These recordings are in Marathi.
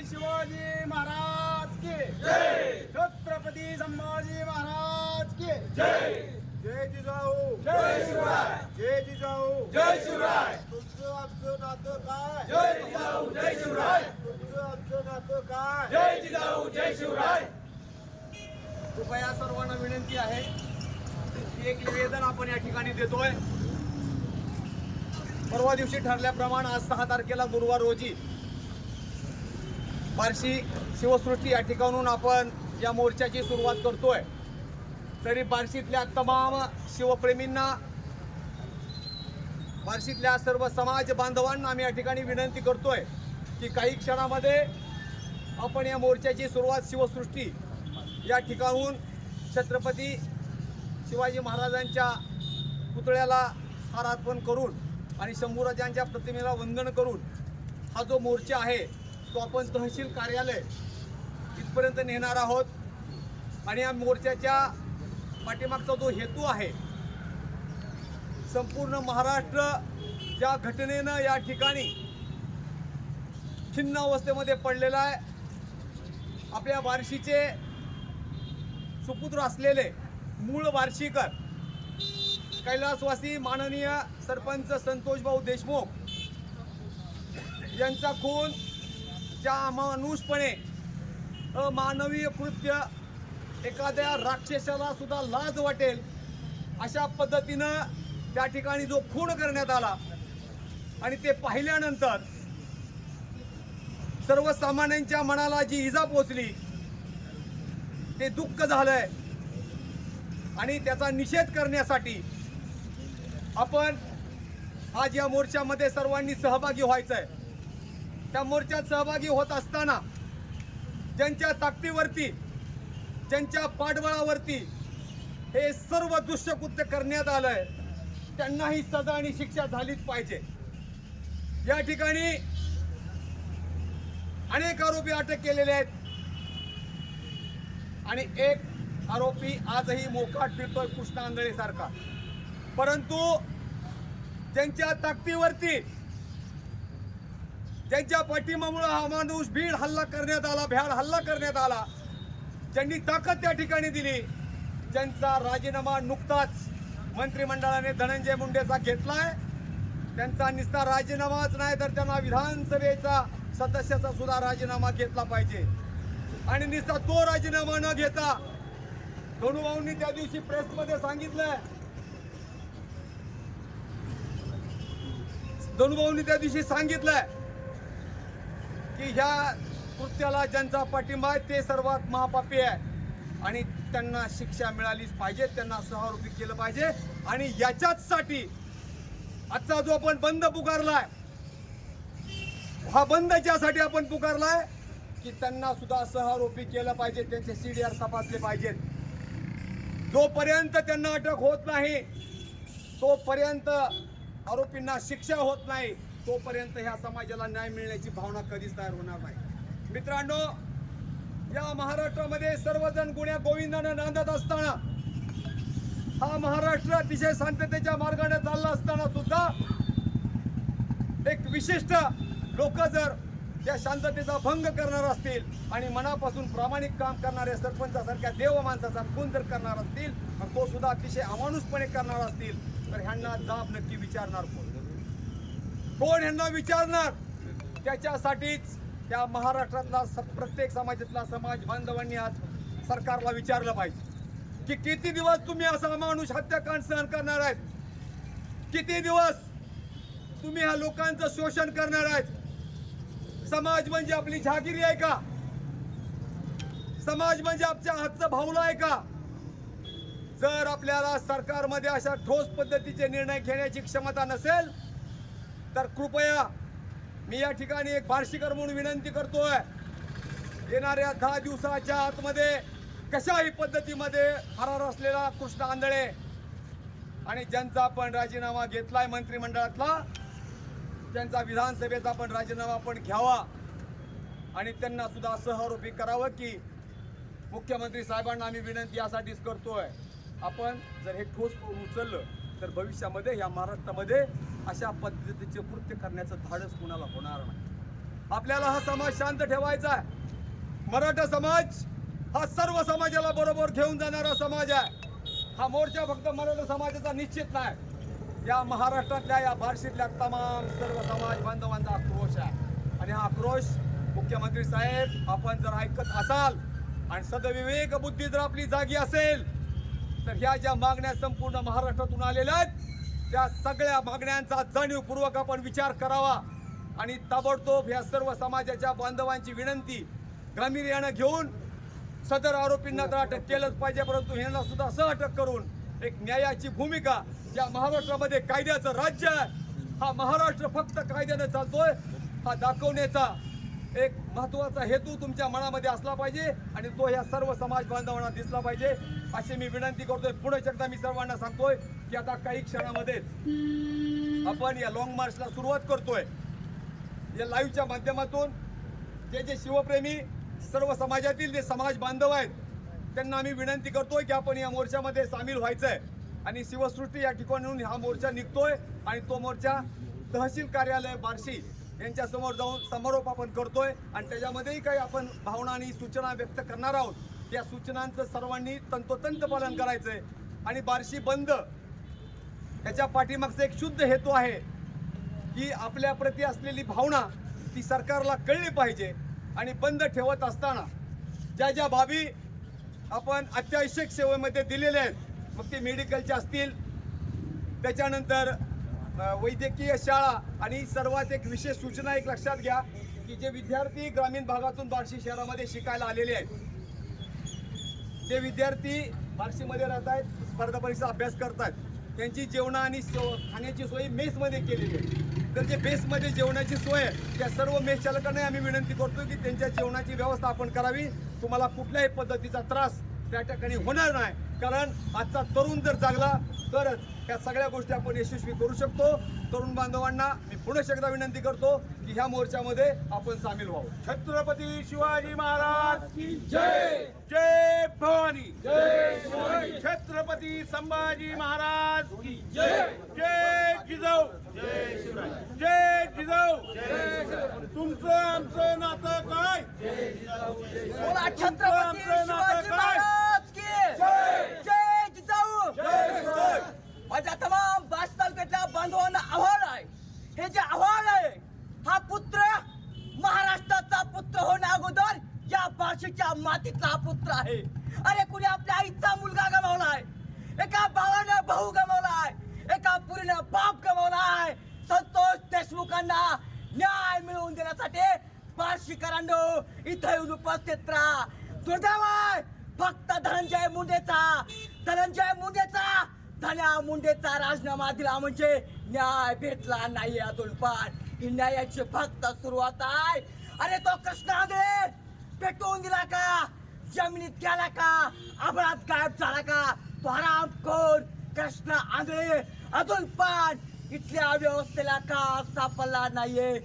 शिवाजी महाराज की जय. छत्रपती संभाजी महाराज की जय. जय जिजाऊ जय शिवराय. जय जिजाऊ जय शिवराय. तुमचं आमचं नातं काय जय जिजाऊ जय शिवराय. तुमचं आमचं नातं काय जय जिजाऊ जय शिवराय. कृपया सर्वांना विनंती आहे की एक निवेदन आपण या ठिकाणी देतोय. परवा दिवशी ठरल्याप्रमाणे आज 6 तारखेला गुरुवार रोजी बार्शी शिवसृष्टी या ठिकाणून आपण या मोर्चाची सुरुवात करतोय. तरी बार्शीतल्या तमाम शिवप्रेमींना, बार्शीतल्या सर्व समाज बांधवांना आम्ही या ठिकाणी विनंती करतोय की काही क्षणामध्ये आपण या मोर्चाची सुरुवात शिवसृष्टी या ठिकाणून छत्रपती शिवाजी महाराजांच्या पुतळ्याला हार अर्पण करून आणि शंभूराजांच्या प्रतिमेला वंदन करून हा जो मोर्चा आहे तो आपण तहसील कार्यालय इथपर्यंत नेणार आहोत. आणि या मोर्चाच्या पाठीमागचा जो हेतू आहे, संपूर्ण महाराष्ट्र ज्या घटनेनं या ठिकाणी खिन्न अवस्थेमध्ये पडलेला आहे, आपल्या बार्शीचे सुपुत्र असलेले मूळ बार्शीकर कैलासवासी माननीय सरपंच संतोष भाऊ देशमुख यांचा खून ज्या अमानुषपणे अमानवीय कृत्य, एखाद्या राक्षसाला सुद्धा लाज वाटेल अशा पद्धतीनं त्या ठिकाणी जो खून करण्यात आला आणि ते पाहिल्यानंतर सर्वसामान्यांच्या मनाला जी इजा पोचली, ते दुःख झालंय. आणि त्याचा निषेध करण्यासाठी आपण आज या मोर्चामध्ये सर्वांनी सहभागी व्हायचंय. त्या मोर्चात सहभागी होत असताना ज्यांच्या ताकदीवरती, ज्यांच्या पाठबळावरती हे सर्व दुष्कृत्य करण्यात आलंय, त्यांनाही सजा आणि शिक्षा झालीच पाहिजे. या ठिकाणी अनेक आरोपी अटक केलेले आहेत आणि एक आरोपी आजही मोकाट फिरतोय कृष्णा आंधळे सारखा. परंतु ज्यांच्या ताकदीवरती, ज्यांच्या पाठीमागून हा माणूस भीड हल्ला करण्यात आला, भ्याड हल्ला करण्यात आला, ज्यांनी ताकद त्या ठिकाणी दिली, ज्यांचा राजीनामा नुकताच मंत्रिमंडळाने धनंजय मुंडेचा घेतलाय, त्यांचा नुसता राजीनामाच नाही तर त्यांना विधानसभेचा सदस्याचा सुद्धा राजीनामा घेतला पाहिजे. आणि नुसता तो राजीनामा न घेता धनुभाऊंनी त्या दिवशी प्रेसमध्ये सांगितलंय, धनुभाऊंनी त्या दिवशी सांगितलंय की ह्या कृत्याला ज्यांचा पाठिंबा आहे ते सर्वात महापापी आहे आणि त्यांना शिक्षा मिळालीच पाहिजे, त्यांना सहारूपी केलं पाहिजे. आणि याच्याचसाठी आजचा जो आपण बंद पुकारलाय, हा बंद ज्यासाठी आपण पुकारलाय की त्यांना सुद्धा सहारूपी केलं पाहिजे, त्यांचे CDR तपासले पाहिजेत. जोपर्यंत त्यांना अटक होत नाही, तोपर्यंत आरोपींना शिक्षा होत नाही, तोपर्यंत ह्या समाजाला न्याय मिळण्याची भावना कधीच तयार होणार नाही. मित्रांनो, या महाराष्ट्रामध्ये सर्वजण गुण्या गोविंदानं नांदत असताना, हा महाराष्ट्र अतिशय शांततेच्या मार्गाने चालला असताना सुद्धा एक विशिष्ट लोक जर त्या शांततेचा भंग करणार असतील आणि मनापासून प्रामाणिक काम करणाऱ्या सरपंचासारख्या देव माणसाचा खून जर करणार असतील आणि तो सुद्धा अतिशय अमानुषपणे करणार असतील, तर ह्यांना जाब नक्की विचारणार कोण? कोण ह्यांना विचारणार? त्याच्यासाठीच त्या महाराष्ट्रातला प्रत्येक समाजातला समाज बांधवांनी आज सरकारला विचारलं पाहिजे की किती दिवस तुम्ही असा अमानुष हत्याकांड सहन करणार आहेत? किती दिवस तुम्ही ह्या लोकांचं शोषण करणार आहेत? समाज म्हणजे आपली जहागिरी आहे का? समाज म्हणजे आमच्या हातचा भावला आहे का? जर आपल्याला सरकारमध्ये अशा ठोस पद्धतीचे निर्णय घेण्याची क्षमता नसेल तर कृपया मी या ठिकाणी एक बार्शीकर म्हणून विनंती करतोय, येणाऱ्या 10 दिवसाच्या आतमध्ये कशाही पद्धतीमध्ये फरार असलेला कृष्णा आंधळे आणि ज्यांचा आपण राजीनामा घेतलाय मंत्रिमंडळातला, त्यांचा विधानसभेचा पण राजीनामा आपण घ्यावा आणि त्यांना सुद्धा सहारोपी करावं. की मुख्यमंत्री साहेबांना आम्ही विनंती यासाठीच करतोय, आपण जर हे ठोस पाऊल उचललं तर भविष्यामध्ये या महाराष्ट्रामध्ये अशा पद्धतीचे कृत्य करण्याचं धाडस कुणाला होणार नाही. आपल्याला हा समाज शांत ठेवायचा आहे। मराठा समाज हा सर्व समाजाला बरोबर घेऊन जाणारा समाज आहे। हा मोर्चा फक्त मराठा समाजाचा निश्चित नाही, या महाराष्ट्रातल्या या बार्शीतल्या तमाम सर्व समाज बांधवांचा आक्रोश आहे। आणि हा आक्रोश मुख्यमंत्री साहेब आपण जर ऐकत असाल आणि सदविवेक बुद्धी जर आपली जागी असेल तर ह्या ज्या मागण्या संपूर्ण महाराष्ट्रातून आलेल्या आहेत त्या सगळ्या मागण्यांचा जाणीवपूर्वक आपण विचार करावा आणि ताबडतोब ह्या सर्व समाजाच्या बांधवांची विनंती गांभीर्यानं घेऊन सदर आरोपींना तर अटक केलंच पाहिजे, परंतु यांना सुद्धा सह अटक करून एक न्यायाची भूमिका, या महाराष्ट्रामध्ये कायद्याचं राज्य आहे, हा महाराष्ट्र फक्त कायद्याने चालतोय हा दाखवण्याचा एक महत्त्वाचा हेतू तुमच्या मनामध्ये असला पाहिजे आणि तो या सर्व समाज बांधवांना दिसला पाहिजे अशी मी विनंती करतोय। पुढे एकदा मी सर्वांना सांगतोय की आता काही क्षणामध्येच आपण या लॉंग मार्चला सुरुवात करतोय। या लाईव्हच्या माध्यमातून जे शिवप्रेमी सर्व समाजातील जे समाज बांधव आहेत त्यांना आम्ही विनंती करतोय की आपण या मोर्चामध्ये सामील व्हायचंय आणि शिवसृष्टी या ठिकाणून हा मोर्चा निघतोय आणि तो मोर्चा तहसील कार्यालय बार्शी यांच्या समोर जाऊन समारोप आपण करतोय आणि त्याच्यामध्येही काही आपण भावना आणि सूचना व्यक्त करणार आहोत। त्या सूचनांचं सर्वांनी तंतोतंत पालन करायचंय आणि बार्शी बंद याच्या पाठीमागचा एक शुद्ध हेतू आहे की आपल्या प्रती असलेली भावना ती सरकारला कळली पाहिजे आणि बंद ठेवत असताना ज्या ज्या बाबी आपण अत्यावश्यक सेवेमध्ये दिलेल्या आहेत, मग ते मेडिकलच्या असतील, त्याच्यानंतर वैद्यकीय शाळा आणि सर्वात एक विशेष सूचना एक लक्षात घ्या की जे विद्यार्थी ग्रामीण भागातून बार्शी शहरामध्ये शिकायला आलेले आहेत, ते विद्यार्थी बार्शीमध्ये राहत आहेत, स्पर्धा परीक्षा अभ्यास करतात, त्यांची जेवण आणि खाण्याची सोय मेसमध्ये केलेली आहे। तर जे मेसमध्ये जेवणाची सोय आहे त्या सर्व मेस चालकांना आम्ही विनंती करतो की त्यांच्या जेवणाची व्यवस्था आपण करावी। तुम्हाला कुठल्याही पद्धतीचा त्रास त्या ठिकाणी होणार नाही, कारण आजचा तरुण जर जागला तरच या सगळ्या गोष्टी आपण यशस्वी करू शकतो। तरुण बांधवांना मी पुन्हा एकदा विनंती करतो की ह्या मोर्चामध्ये आपण सामील व्हावं। छत्रपती शिवाजी महाराज की जय, जय भवानी, जय शिवाजी, छत्रपती संभाजी महाराज की जय, जय जिजाऊ, जय शिवराय, जय जिजाऊ। जय शिवराय, तुमचं आमचं नातं काय? बोला छत्रपती शिवाजी महाराज की जय, जय जिजाऊ। जय शिवराय, माझ्या तमाम बार्शी तालुक्यातल्या बांधवांना आव्हान आहे, हे जे आव्हान आहे हा पुत्र महाराष्ट्राचा पुत्र होण्या अगोदर या बार्शीच्या मातीतला हा पुत्र आहे। अरे कुणी आपल्या आईचा मुलगा गमावलाय, एका भावाने भाऊ गमावलाय, एका पुरीने बाप गमावलाय। संतोष देशमुखांना न्याय मिळवून देण्यासाठी बार्शीकरांनो इथे येऊन उपस्थित राहा। दुर्दैव आहे फक्त धनंजय मुंडेचा राजीनामा दिला म्हणजे न्याय भेटला नाही अजून, पण ही न्यायाची फक्त सुरुवात आहे। अरे तो कृष्ण आंधळे पेटवून दिला का, जमिनीत गेला का, आभाळात गायब झाला का, तो हरामखोर कृष्ण आंधळे अजून पण इथल्या व्यवस्थेला का सापडला नाहीये।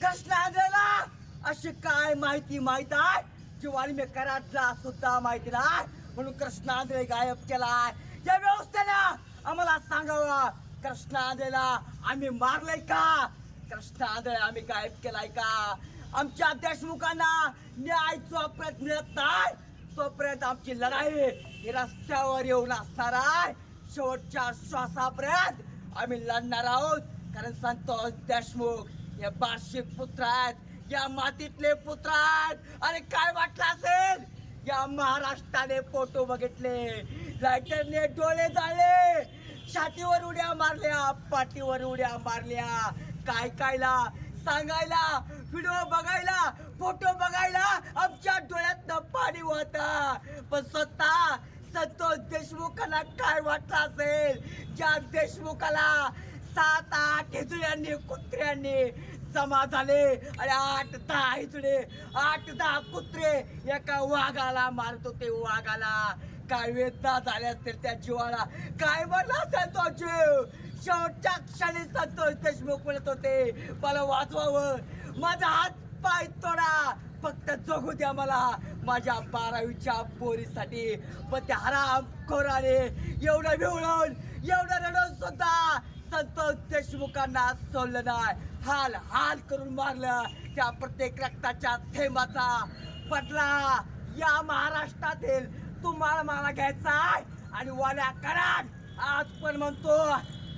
कृष्ण आंधळेला अशी काय माहित आहे जी वाल्मिकरांना सुद्धा माहिती नाही, म्हणून कृष्ण आंधळे गायब केलाय। या व्यवस्थेला आम्हाला सांगावं, कृष्ण आंधळेला आम्ही मारलंय का, कृष्ण आंधळे आम्ही गायब केलाय का? आमच्या देशमुखांना न्याय जोपर्यंत मिळत नाही तोपर्यंत आमची लढाई ही रस्त्यावर येऊन असणार आहे। शेवटच्या श्वासापर्यंत आम्ही लढणार आहोत, कारण संतोष देशमुख हे बार्शी पुत्र आहेत, या मातीतले पुत्र आहेत। अरे काय वाटलं असेल या महाराष्ट्राने फोटो बघितले, लायटरने डोळे जाळले, छातीवर उड्या मारल्या, पाठीवर उड्या मारल्या, काय कायला सांगायला, व्हिडिओ बघायला, फोटो बघायला आमच्या डोळ्यातनं पाणी होता, पण स्वतः संतोष देशमुखांना काय वाटलं असेल ज्या देशमुखाला 7-8 हिजड्यांनी कुत्र्यांनी जमा झाले आणि 8-10 हिजडे 8-10 कुत्रे एका वाघाला मारत होते। वाघाला काय वेदना झाल्या असतील त्या जीवाला, काय म्हणला असेल तो जीव। शेवटच्या क्षणी संतोष देशमुख म्हणत होते मला वाचवावं, माझा हात पाय तोडा, फक्त जगू द्या मला माझ्या 12वीच्या पोरीसाठी। पण त्या हरामखोराने एवढं भिवळून एवढं रडून सुद्धा संतोष देशमुखांना सोडलं नाही, हाल हाल करून मारलं. त्या प्रत्येक रक्ताच्या थेंबाचा बदला या महाराष्ट्रातील तुम्हाला मला घ्यायचा आहे. आणि वाल्या कराड आज पण म्हणतो,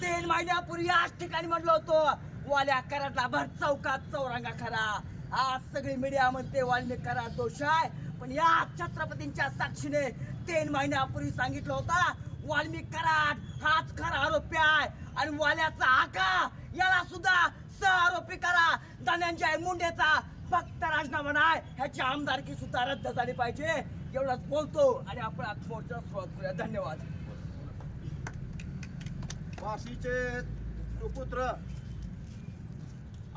3 महिन्यापूर्वी याच ठिकाणी म्हणलो होतो, वाल्या कराडला भर चौकात चौरंगा खरा. आज सगळी मीडिया म्हणते वाल्मिक कराड दोष आहे, पण या छत्रपतींच्या साक्षीने 3 महिन्यापूर्वी सांगितलं होता वाल्मिक कराड हाच खरा आरोपी आहे. आणि वाल्याचा आका याला सुद्धा सह आरोपी करा. धनंजय मुंडेचा फक्त राजीनामा नाही, ह्याची आमदारकी सुद्धा रद्द झाली पाहिजे. एवढंच बोलतो आणि आपण आज मोर्चाला सुरुवात करूया. धन्यवाद. वाशीचे सुपुत्र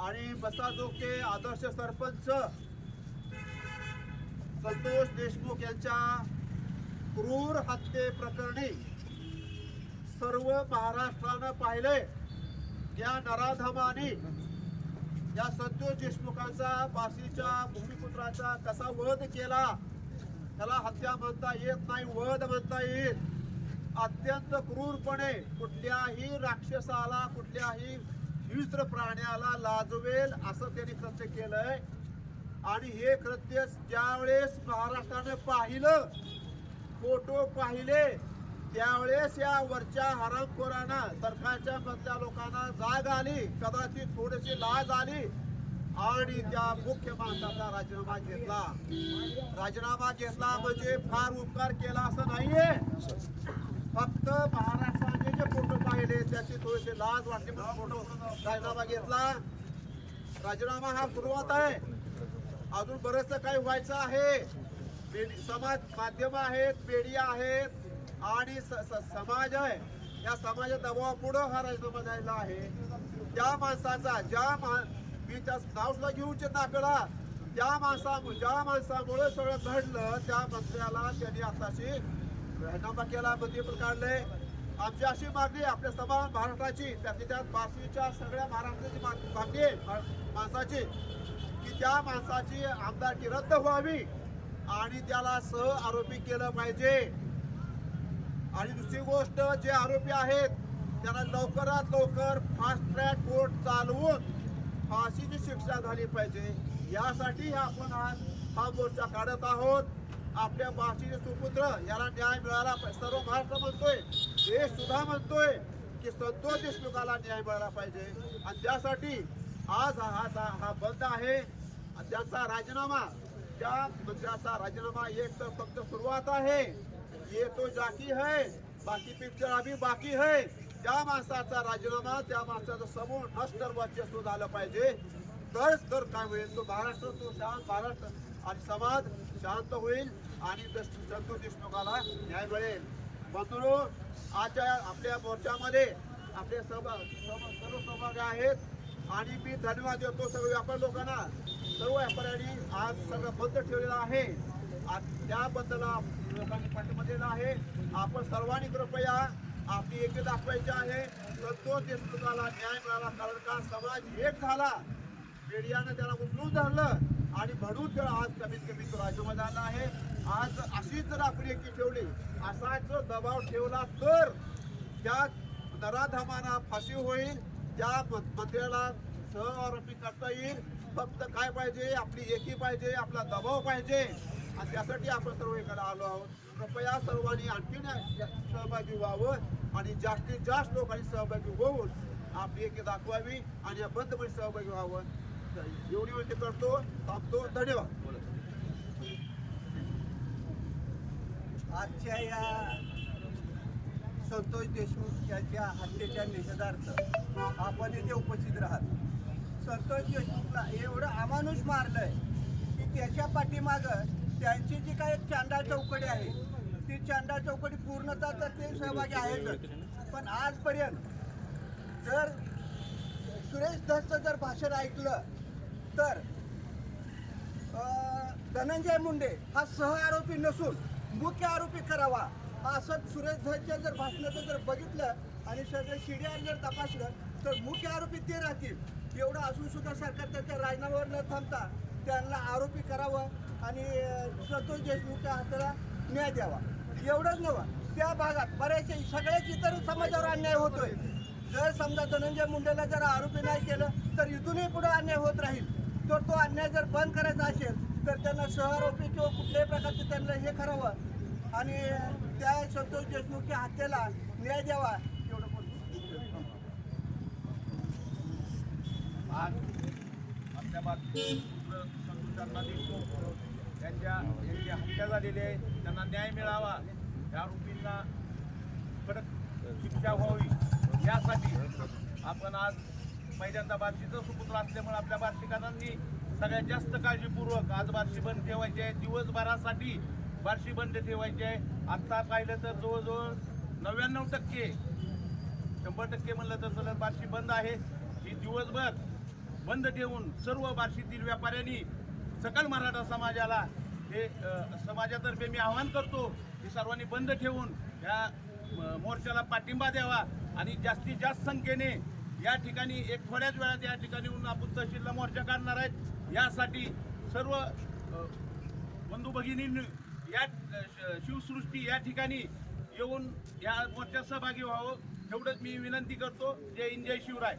आणि बसाजोगचे आदर्श सरपंच संतोष देशमुख यांच्या क्रूर हत्ये प्रकरणी सर्व महाराष्ट्रानं पाहिले. या नराधमाने या संतोष देशमुखांचा वाशीच्या भूमिपुत्राचा कसा वध केला, त्याला हत्या म्हणता येत नाही, वध म्हणता येईल. अत्यंत क्रूरपणे कुठल्याही राक्षसाला, कुठल्याही हिंस्र प्राण्याला लाजवेल असं त्यांनी कृत्य केलंय. आणि हे कृत्य ज्यावेळेस महाराष्ट्राने पाहिलं, फोटो पाहिले, त्यावेळेस या वरच्या हरामखोरांना, सरकारच्या मधल्या लोकांना जाग आली, कदाचित थोडीशी लाज आली आणि त्या मुख्य माणसाचा राजीनामा घेतला. राजीनामा घेतला म्हणजे फार उपकार केला असं नाहीये. फक्त महाराष्ट्राने जे फोटो पाहिले त्याची थोडीशी लाज वाटली म्हणून फोटो राजीनामा घेतला. राजीनामा हा सुरुवात आहे, अजून बरंचसं काही व्हायचं आहे. समाज माध्यम आहेत, मीडिया आहेत आणि समाज आहे. या समाजाच्या दबावापुढं हा राजीनामा द्यायला आहे. त्या माणसाचा मी त्या नाव सुद्धा घेऊ इच्छित ना आपल्याला, ज्या माणसामुळे सगळं घडलं त्या मंत्र्याला त्यांनी आताशी राजीनामा केला, मंत्रिपद काढले. आमची अशी मागणी आपल्या समाज महाराष्ट्राची, त्यात वाशीच्या सगळ्या महाराष्ट्राची मागणी आहे माणसाची, की त्या माणसाची आमदारकी रद्द व्हावी आणि त्याला सह आरोपी केलं पाहिजे. आणि दुसरी गोष्ट, जे आरोपी आहेत त्यांना लवकरात लवकर फास्ट ट्रॅक कोर्ट चालवून फाशीची शिक्षा झाली पाहिजे. यासाठी आपण आज हा मोर्चा काढत आहोत. आपल्या वाशीचे सुपुत्र याला न्याय मिळाला पाहिजे. सर्व महाराष्ट्र म्हणतोय, देश सुद्धा म्हणतोय की संतोष देशमुखाला न्याय मिळाला पाहिजे. आणि त्यासाठी आज हा बंद आहे. त्याचा राजीनामा, त्या मंत्र्याचा राजीनामा एक तर फक्त सुरुवात आहे. ये तो जाकी है, बाकी पिक्चर अभी बाकी है. त्या माणसाचा राजीनामा, त्या माणसाचं समूळ नष्ट वर्चस्व झालं पाहिजे. तर काय होईल, तो महाराष्ट्र, तो शांत महाराष्ट्र आणि समाज शांत होईल आणि संतोष देशमुखाला न्याय मिळेल. बंधुरो, आजच्या आपल्या मोर्चामध्ये आपले सर्व सहभागी आहेत आणि मी धन्यवाद देतो सर्व व्यापारी लोकांना. सर्व व्यापाऱ्यांनी आज सगळं बंद ठेवलेलं आहे. त्याबद्दल लोकांनी पाठिंबा दिला आहे. आपण सर्वांनी कृपया आपली एकी दाखवायची आहे. संतोष देशमुखाला न्याय मिळाला, कारण का समाज एक झाला. मीडियानं त्याला उचलून धरलं आणि म्हणून त्याला आज कमीत कमी तो राजीनामा झाला आहे. आज अशीच जर आपण एकी ठेवली, असाच दबाव ठेवला तर त्या नराधमांना फाशी होईल, त्या मंत्र्याला सह आरोपी करता येईल. फक्त काय पाहिजे, आपली एकी पाहिजे, आपला दबाव पाहिजे आणि त्यासाठी आपण सर्व इकडे आलो आहोत. कृपया सर्वांनी आणखीन सहभागी व्हावं आणि जास्तीत जास्त लोकांनी सहभागी होऊन आपली एकी दाखवावी आणि या बंदमध्ये सहभागी व्हावं. एवढी विनंती करतो, थांबतो. धन्यवाद. आजच्या या संतोष देशमुख यांच्या हत्येच्या निषेधार्थ आपण इथे उपस्थित राहत. संतोष देशमुखला एवढं अमानुष मारलंय की त्याच्या पाठीमागं त्यांची जी काही चांडाळ चौकडी आहे, ती चांडाळ चौकडी पूर्णतः तर ते सहभागी आहेतच. पण आजपर्यंत जर सुरेश धसचं जर भाषण ऐकलं तर धनंजय मुंडे हा सह आरोपी नसून मुख्य आरोपी करावा, असं सुरेश धसच्या जर भाषणाचं जर बघितलं आणि सगळं शिड्यावर जर तपासलं तर मुख्य आरोपी ते राहतील. एवढं असून सुद्धा सरकार त्यांच्या राजीनाम्यावर न थांबता त्यांना आरोपी करावं आणि संतोष देशमुखच्या हाताला न्याय द्यावा. एवढंच नव्हे, त्या भागात बऱ्याचशा सगळ्याच इतर समाजावर अन्याय होतोय. जर समजा धनंजय मुंडेला जर आरोपी नाही केलं तर इथूनही पुढे अन्याय होत राहील. तर तो अन्याय जर बंद करायचा असेल तर त्यांना सहआरोपी किंवा कुठल्याही प्रकारचं त्यांना हे करावं आणि त्या संतोष देशमुखच्या हत्येला न्याय द्यावा एवढं बोलतो. आज आपल्या संतोषांना देशमुख यांची हत्या झालेली आहे, त्यांना न्याय मिळावा, त्या आरोपींना कडक शिक्षा व्हावी यासाठी आपण आज पहिल्यांदा बार्शीचं सुपुत्र असल्यामुळे आपल्या बार्शीकरांनी सगळ्यात जास्त काळजीपूर्वक आज बार्शी बंद ठेवायची आहे. दिवसभरासाठी बार्शी बंद ठेवायची आहे. आत्ता पाहिलं तर जवळजवळ 99% 100% म्हणलं तर चला बार्शी बंद आहे. ही दिवसभर बंद ठेवून सर्व बार्शीतील व्यापाऱ्यांनी सकल मराठा समाजाला हे समाजातर्फे मी आवाहन करतो की सर्वांनी बंद ठेवून या मोर्चाला पाठिंबा द्यावा आणि जास्तीत जास्त संख्येने या ठिकाणी एक थोड्याच वेळात या ठिकाणी येऊन आपण तहसीलला मोर्चा काढणार आहेत. यासाठी सर्व बंधू भगिनींनी या शिवसृष्टी या ठिकाणी येऊन या मोर्चात सहभागी व्हावं एवढंच मी विनंती करतो. जय हिंद, जय शिवराय.